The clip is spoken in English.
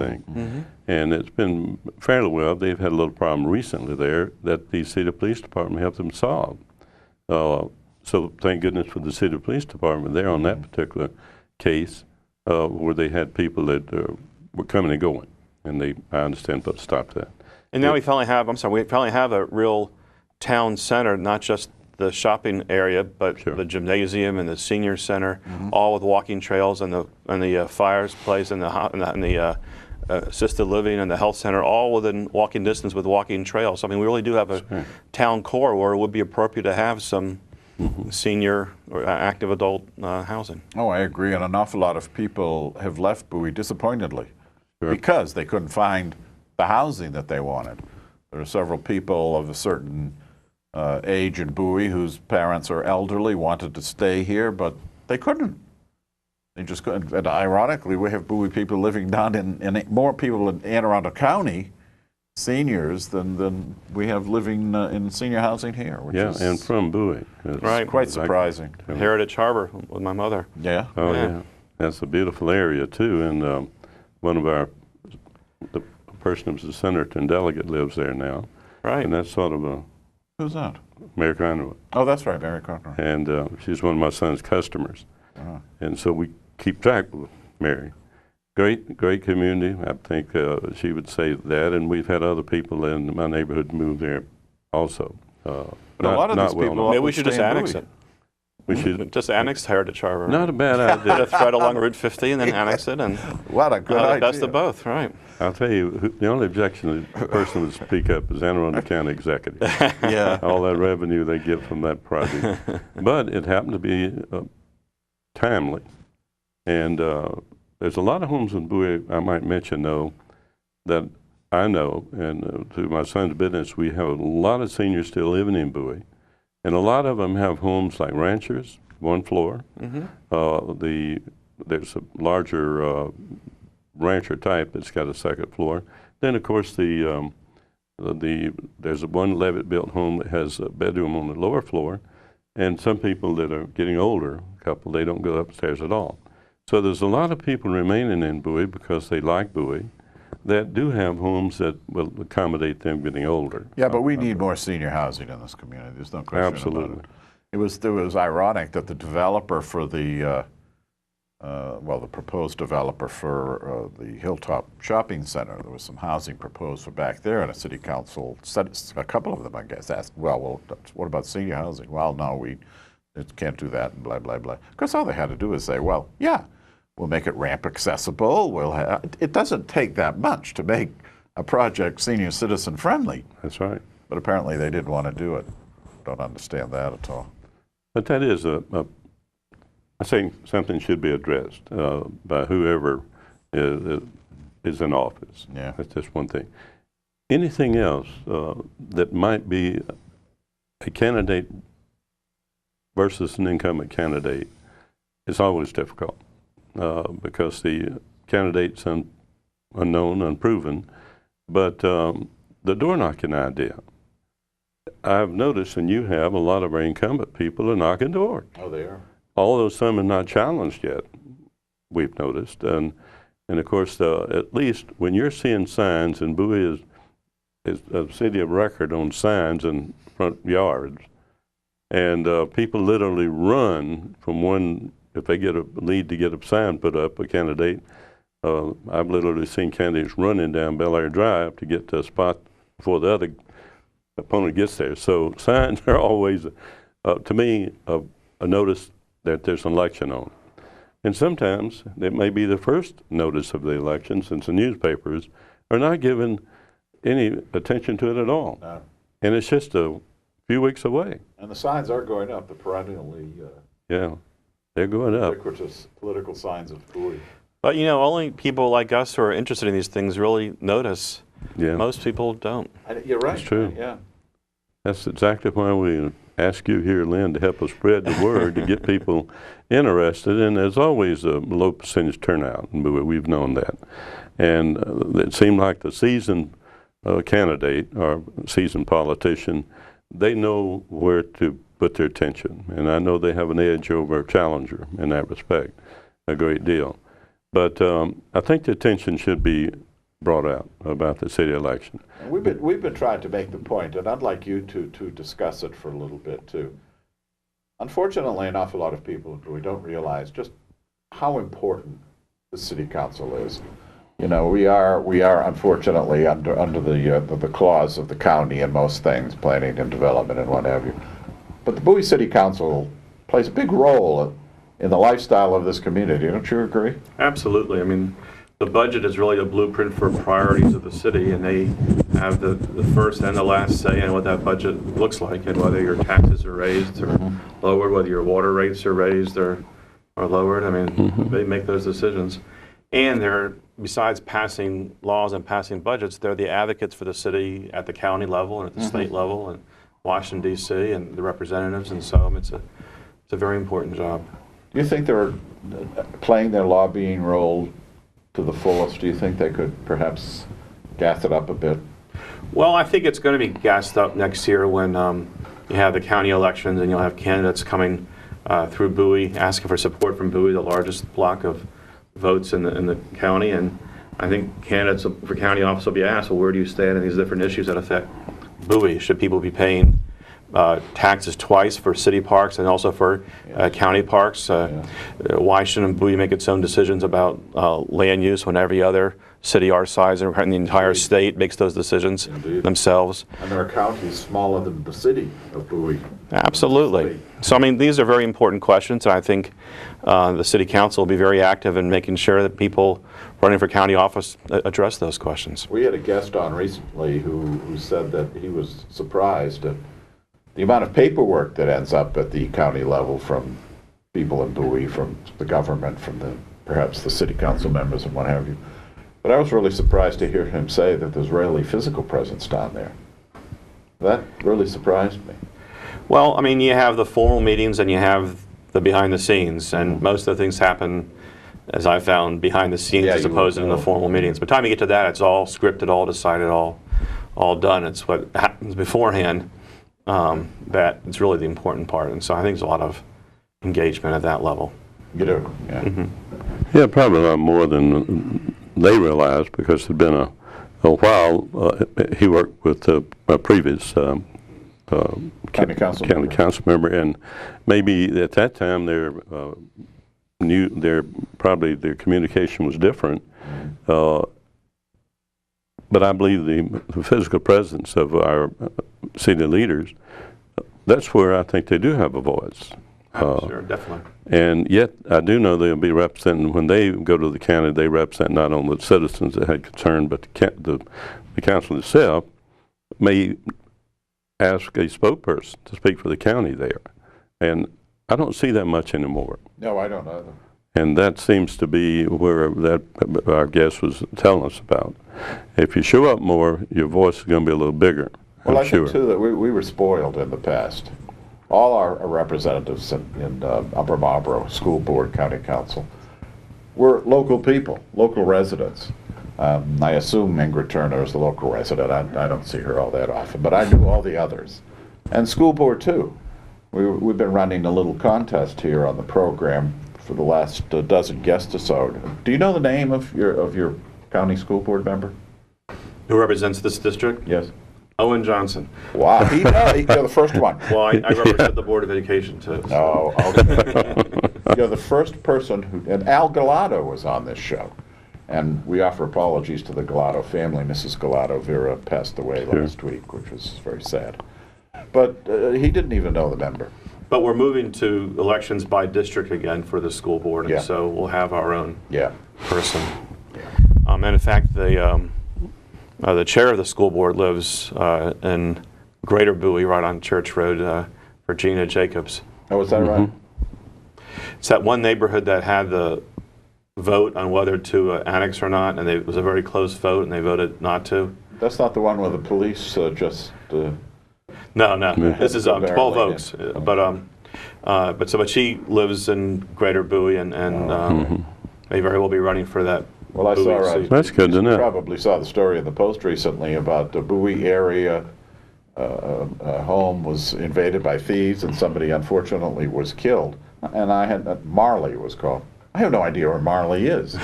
think. And it's been fairly well. They've had a little problem recently there that the city police department helped them solve. So thank goodness for the city police department there on that particular case where they had people that were coming and going. And I understand, but stop that. And now we finally have, we finally have a real town center, not just the shopping area, but the gymnasium and the senior center, all with walking trails, and the fireplace and the assisted living and the health center, all within walking distance with walking trails. I mean, we really do have a town core where it would be appropriate to have some senior or active adult housing. Oh, I agree. And an awful lot of people have left Bowie disappointedly because they couldn't find the housing that they wanted. There are several people of a certain age in Bowie whose parents are elderly, wanted to stay here, but they couldn't. They just couldn't. And ironically, we have Bowie people living down in more people in Anne Arundel County, seniors, than we have living in senior housing here. Which is and from Bowie. It's quite surprising. Heritage Harbor with my mother. Yeah. Oh, yeah. That's a beautiful area, too. And one of the person who's a senator and delegate lives there now. Right. And that's sort of a... Who's that? Mary Conroy. Oh, that's right, Mary Conroy. And she's one of my son's customers. And so we keep track with Mary. Great community. I think she would say that. And we've had other people in my neighborhood move there also. But a lot of these people... Maybe we should just annex it. We should just annex Heritage Harbor. Not a bad idea. Put a thread along Route 50 and then annex it, and what a good idea. The best of both, right? I'll tell you, the only objection the person would speak up is Anne Arundel County executive. Yeah. All that revenue they get from that project. But it happened to be timely. And there's a lot of homes in Bowie, I might mention, though, that I know, and through my son's business, we have a lot of seniors still living in Bowie. And a lot of them have homes like ranchers, one floor. There's a larger rancher type that's got a second floor. Then, of course, there's one Levitt-built home that has a bedroom on the lower floor. And some people that are getting older, a couple, they don't go upstairs at all. So there's a lot of people remaining in Bowie because they like Bowie that do have homes that will accommodate them getting older. Yeah, but we need more senior housing in this community. There's no question Absolutely. about it. It was ironic that the developer for the proposed developer for the Hilltop Shopping Center, there was some housing proposed for back there, and a city council said, a couple of them, I guess, asked, well, what about senior housing? Well, no, we can't do that, and blah, blah, blah. Because all they had to do is say, well, yeah, we'll make it ramp accessible. It doesn't take that much to make a project senior citizen friendly. That's right. But apparently they didn't want to do it. Don't understand that at all. But that is I think something should be addressed by whoever is in office. Yeah. That's just one thing. Anything else that might be a candidate versus an incumbent candidate is always difficult. Because the candidate's unknown, unproven, but the door knocking idea. I've noticed, and you have, a lot of our incumbent people are knocking doors. Oh, they are. Although some are not challenged yet, we've noticed. And of course, at least when you're seeing signs, and Bowie is a city of record on signs in front yards, and people literally run from one. If they get a lead to get a sign put up, a candidate, I've literally seen candidates running down Bel Air Drive to get to a spot before the other opponent gets there. So signs are always, to me, a notice that there's an election on. And sometimes it may be the first notice of the election, since the newspapers are not giving any attention to it at all. No. And it's just a few weeks away. And the signs are going up, the perennially Yeah. They're going up. ubiquitous political signs of Bowie. But only people like us who are interested in these things really notice. Yeah. Most people don't. You're right. That's true. Yeah. That's exactly why we ask you here, Lynn, to help us spread the word to get people interested. And there's always a low percentage turnout in Bowie. We've known that. And it seemed like the seasoned candidate or seasoned politician, they know where to put their attention. And I know they have an edge over a challenger in that respect, a great deal. But I think the attention should be brought out about the city election. We've been trying to make the point, and I'd like you to discuss it for a little bit too. Unfortunately, an awful lot of people don't realize just how important the city council is. You know, we are unfortunately under the clause of the county in most things, planning and development and what have you. But the Bowie City Council plays a big role in the lifestyle of this community. Don't you agree? Absolutely. I mean, the budget is really a blueprint for priorities of the city, and they have the first and the last say in what that budget looks like, and whether your taxes are raised or lowered, whether your water rates are raised or lowered. I mean, they make those decisions. And they're, besides passing laws and passing budgets, they're the advocates for the city at the county level and at the state level and Washington, D.C., and the representatives, and so it's a very important job. Do you think they're playing their lobbying role to the fullest? Do you think they could perhaps gas it up a bit? Well, I think it's going to be gassed up next year when you have the county elections and you'll have candidates coming through Bowie, asking for support from Bowie, the largest block of votes in the county. And I think candidates for county office will be asked, well, where do you stand in these different issues that affect Bowie? Should people be paying taxes twice for city parks and also for county parks? Why shouldn't Bowie make its own decisions about land use when every other city our size in the entire state makes those decisions themselves? And there are counties smaller than the city of Bowie. Absolutely. So, I mean, these are very important questions, and I think the city council will be very active in making sure that people running for county office address those questions. We had a guest on recently who said that he was surprised at the amount of paperwork that ends up at the county level from people in Bowie, from the government, from perhaps the city council members and what have you. But I was really surprised to hear him say that there's rarely physical presence down there. That really surprised me. Well, I mean, you have the formal meetings and you have the behind the scenes, and most of the things happen, as I found, behind the scenes as opposed to in the formal meetings. By the time you get to that, it's all scripted, all decided, all done. It's what happens beforehand that is really the important part. And so I think there's a lot of engagement at that level. You do, yeah. Yeah, probably a lot more than they realized, because it'd been a while. He worked with a previous County council member, and maybe at that time their probably their communication was different. But I believe the physical presence of our city leaders, that's where I think they do have a voice. Sure, definitely. And yet, I do know they'll be representing, when they go to the county, they represent not only the citizens that had concern, but the council itself may ask a spokesperson to speak for the county there. And I don't see that much anymore. No, I don't either. And that seems to be where that our guest was telling us about. If you show up more, your voice is going to be a little bigger. Well, I'm I sure. think, too, that we were spoiled in the past. All our representatives in Upper Marlboro School Board, County Council, were local people, local residents. I assume Ingrid Turner is the local resident. I don't see her all that often, but I knew all the others. And School Board, too. We've been running a little contest here on the program for the last dozen guests or so. Do you know the name of your county school board member? Who represents this district? Yes. Owen Johnson. Wow, he does. You're the first one. Well, I represent the Board of Education, too. Oh, okay. You're the first person and Al Galato was on this show. And we offer apologies to the Galato family. Mrs. Galato, Vera, passed away last week, which was very sad. But he didn't even know the member. But we're moving to elections by district again for the school board, and so we'll have our own person. And in fact, the chair of the school board lives in Greater Bowie, right on Church Road, Regina Jacobs. Oh, is that right? It's that one neighborhood that had the vote on whether to annex or not, and it was a very close vote, and they voted not to. That's not the one where the police just... No. This is 12 Oaks. But she lives in Greater Bowie, and may very well be running for that. Well, I saw. That's good to know. You probably saw the story in the Post recently about the Bowie area. A home was invaded by thieves, and somebody unfortunately was killed. And Marley was called. I have no idea where Marley is.